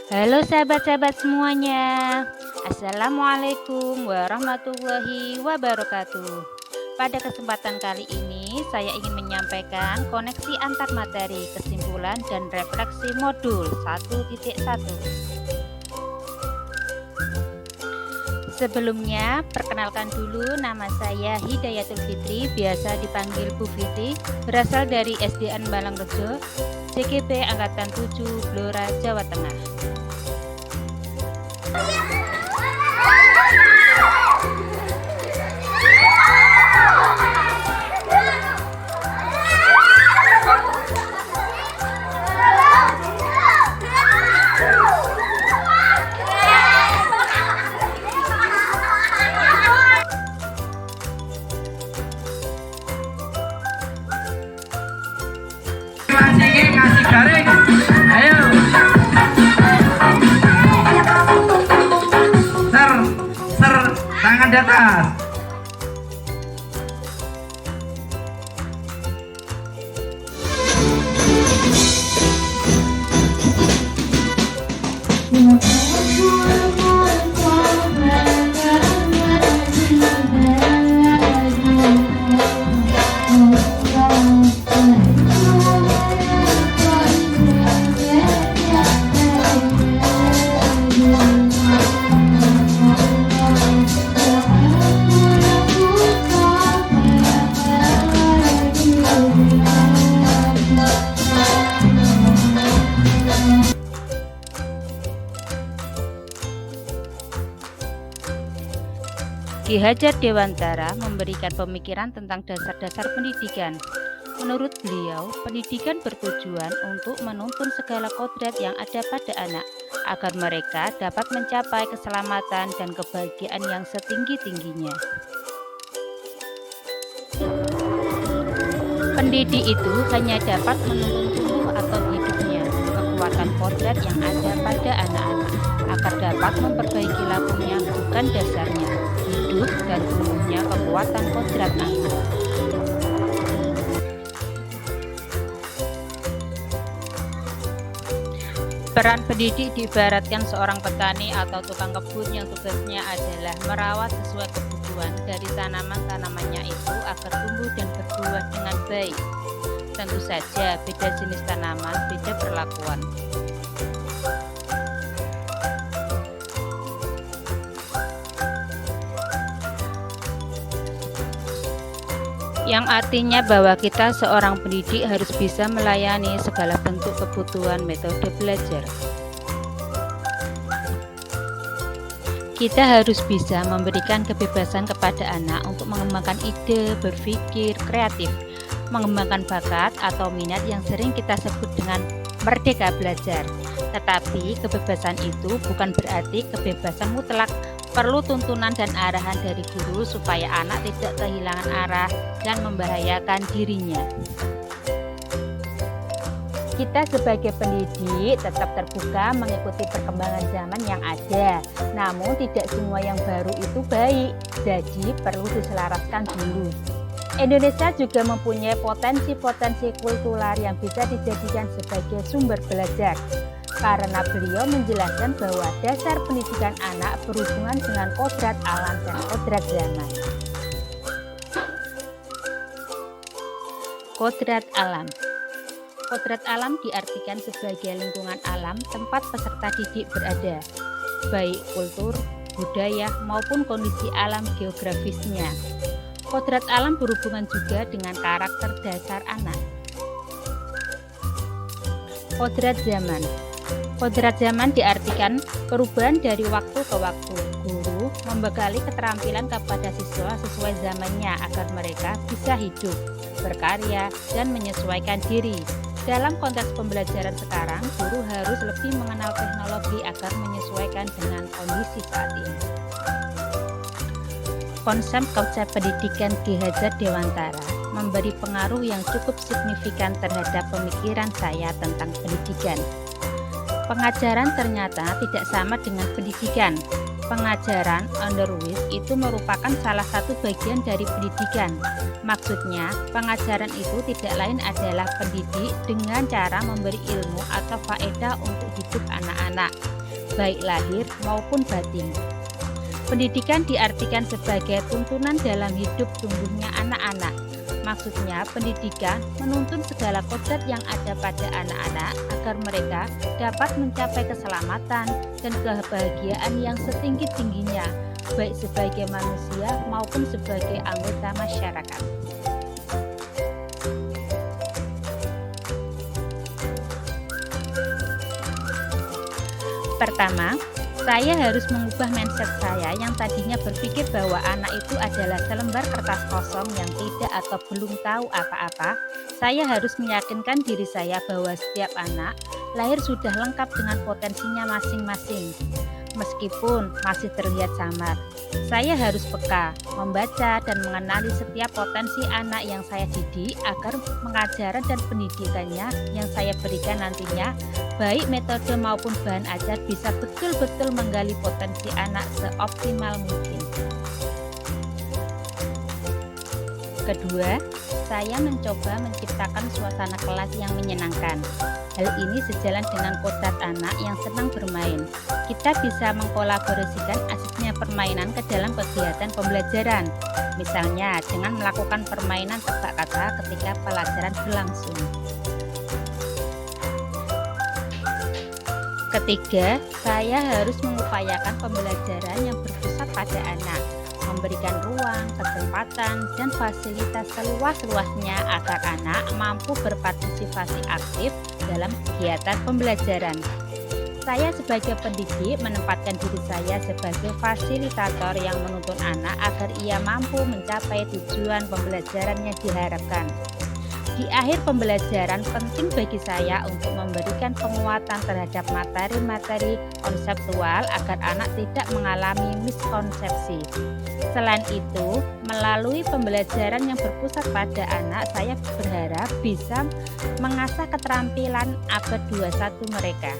Halo sahabat-sahabat semuanya. Assalamualaikum warahmatullahi wabarakatuh. Pada kesempatan kali ini saya ingin menyampaikan koneksi antar materi, kesimpulan dan refleksi modul 1.1. Sebelumnya, perkenalkan dulu, nama saya Hidayatul Fitri, biasa dipanggil Bu Fitri, berasal dari SDN Malangrejo, CGP Angkatan 7, Blora, Jawa Tengah. Ngasih garing, ayo ser tangan di atas. Ki Hajar Dewantara memberikan pemikiran tentang dasar-dasar pendidikan. Menurut beliau, pendidikan bertujuan untuk menuntun segala kodrat yang ada pada anak, agar mereka dapat mencapai keselamatan dan kebahagiaan yang setinggi-tingginya. Pendidik itu hanya dapat menuntun tubuh atau hidupnya, kekuatan kodrat yang ada pada anak-anak, agar dapat memperbaiki lakunya, bukan dasarnya, hidup dan tumbuhnya kekuatan kodrat anak. Peran pendidik diibaratkan seorang petani atau tukang kebun yang tugasnya adalah merawat sesuai kebutuhan dari tanaman-tanamannya itu agar tumbuh dan berbuah dengan baik. Tentu saja beda jenis tanaman, beda perlakuan. Yang artinya bahwa kita seorang pendidik harus bisa melayani segala bentuk kebutuhan metode belajar. Kita harus bisa memberikan kebebasan kepada anak untuk mengembangkan ide, berpikir, kreatif, mengembangkan bakat atau minat yang sering kita sebut dengan merdeka belajar. Tetapi kebebasan itu bukan berarti kebebasan mutlak. Perlu tuntunan dan arahan dari guru supaya anak tidak kehilangan arah dan membahayakan dirinya. Kita sebagai pendidik tetap terbuka mengikuti perkembangan zaman yang ada. Namun tidak semua yang baru itu baik, jadi perlu diselaraskan dulu. Indonesia juga mempunyai potensi-potensi kultural yang bisa dijadikan sebagai sumber belajar. Karena beliau menjelaskan bahwa dasar pendidikan anak berhubungan dengan kodrat alam dan kodrat zaman. Kodrat alam. Kodrat alam diartikan sebagai lingkungan alam tempat peserta didik berada, baik kultur, budaya, maupun kondisi alam geografisnya. Kodrat alam berhubungan juga dengan karakter dasar anak. Kodrat zaman. Kodrat zaman diartikan perubahan dari waktu ke waktu. Guru membekali keterampilan kepada siswa sesuai zamannya agar mereka bisa hidup, berkarya, dan menyesuaikan diri. Dalam konteks pembelajaran sekarang, guru harus lebih mengenal teknologi agar menyesuaikan dengan kondisi saat ini. Konsep pendidikan Ki Hajar Dewantara memberi pengaruh yang cukup signifikan terhadap pemikiran saya tentang pendidikan. Pengajaran ternyata tidak sama dengan pendidikan. Pengajaran underwis itu merupakan salah satu bagian dari pendidikan. Maksudnya, pengajaran itu tidak lain adalah pendidik dengan cara memberi ilmu atau faedah untuk hidup anak-anak. baik lahir maupun batin. Pendidikan diartikan sebagai tuntunan dalam hidup tumbuhnya anak-anak. Maksudnya, pendidikan menuntun segala kodrat yang ada pada anak-anak agar mereka dapat mencapai keselamatan dan kebahagiaan yang setinggi-tingginya, baik sebagai manusia maupun sebagai anggota masyarakat. Pertama, saya harus mengubah mindset saya yang tadinya berpikir bahwa anak itu adalah selembar kertas kosong yang tidak atau belum tahu apa-apa. Saya harus meyakinkan diri saya bahwa setiap anak lahir sudah lengkap dengan potensinya masing-masing. Meskipun masih terlihat samar, saya harus peka, membaca dan mengenali setiap potensi anak yang saya didik agar pengajaran dan pendidikannya yang saya berikan nantinya, baik metode maupun bahan ajar, bisa betul-betul menggali potensi anak seoptimal mungkin. Kedua, saya mencoba menciptakan suasana kelas yang menyenangkan. Hal ini sejalan dengan kodrat anak yang senang bermain. Kita bisa mengkolaborasikan asiknya permainan ke dalam kegiatan pembelajaran. Misalnya dengan melakukan permainan tebak kata ketika pelajaran berlangsung. Ketiga, saya harus mengupayakan pembelajaran yang berpusat pada anak, memberikan ruang, kesempatan, dan fasilitas seluas-luasnya agar anak mampu berpartisipasi aktif dalam kegiatan pembelajaran. Saya sebagai pendidik menempatkan diri saya sebagai fasilitator yang menuntun anak agar ia mampu mencapai tujuan pembelajaran yang diharapkan. Di akhir pembelajaran, penting bagi saya untuk memberikan penguatan terhadap materi-materi konseptual agar anak tidak mengalami miskonsepsi. Selain itu, melalui pembelajaran yang berpusat pada anak, saya berharap bisa mengasah keterampilan abad 21 mereka.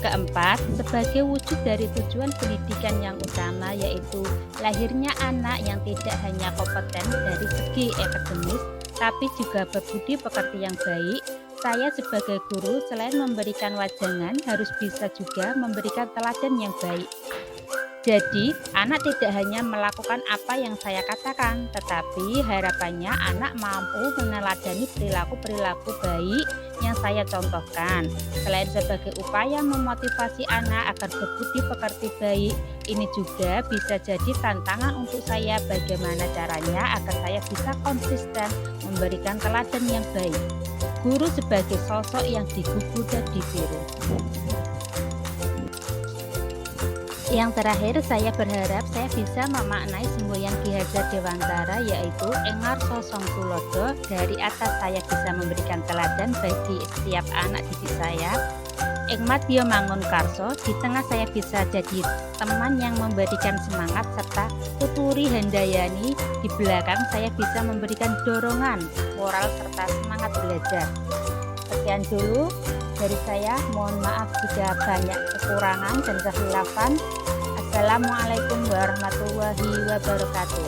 Keempat, sebagai wujud dari tujuan pendidikan yang utama, yaitu lahirnya anak yang tidak hanya kompeten dari segi akademis, tapi juga berbudi pekerti yang baik, saya sebagai guru selain memberikan wajangan harus bisa juga memberikan teladan yang baik. Jadi, anak tidak hanya melakukan apa yang saya katakan, tetapi harapannya anak mampu meneladani perilaku-perilaku baik yang saya contohkan. Selain sebagai upaya memotivasi anak agar berbudi pekerti baik, ini juga bisa jadi tantangan untuk saya bagaimana caranya agar saya bisa konsisten memberikan teladan yang baik. Guru sebagai sosok yang digugu dan ditiru. Yang terakhir, saya berharap saya bisa memaknai semboyan Ki Hajar Dewantara, yaitu Engar Sosong Tulodo. Dari atas saya bisa memberikan teladan bagi setiap anak didik saya. Engmat Yo Mangun Karso, di tengah saya bisa jadi teman yang memberikan semangat, serta Tuturi Handayani, di belakang saya bisa memberikan dorongan, moral serta semangat belajar. Sekian dulu dari saya, mohon maaf jika banyak kekurangan dan kehilafan. Assalamualaikum warahmatullahi wabarakatuh.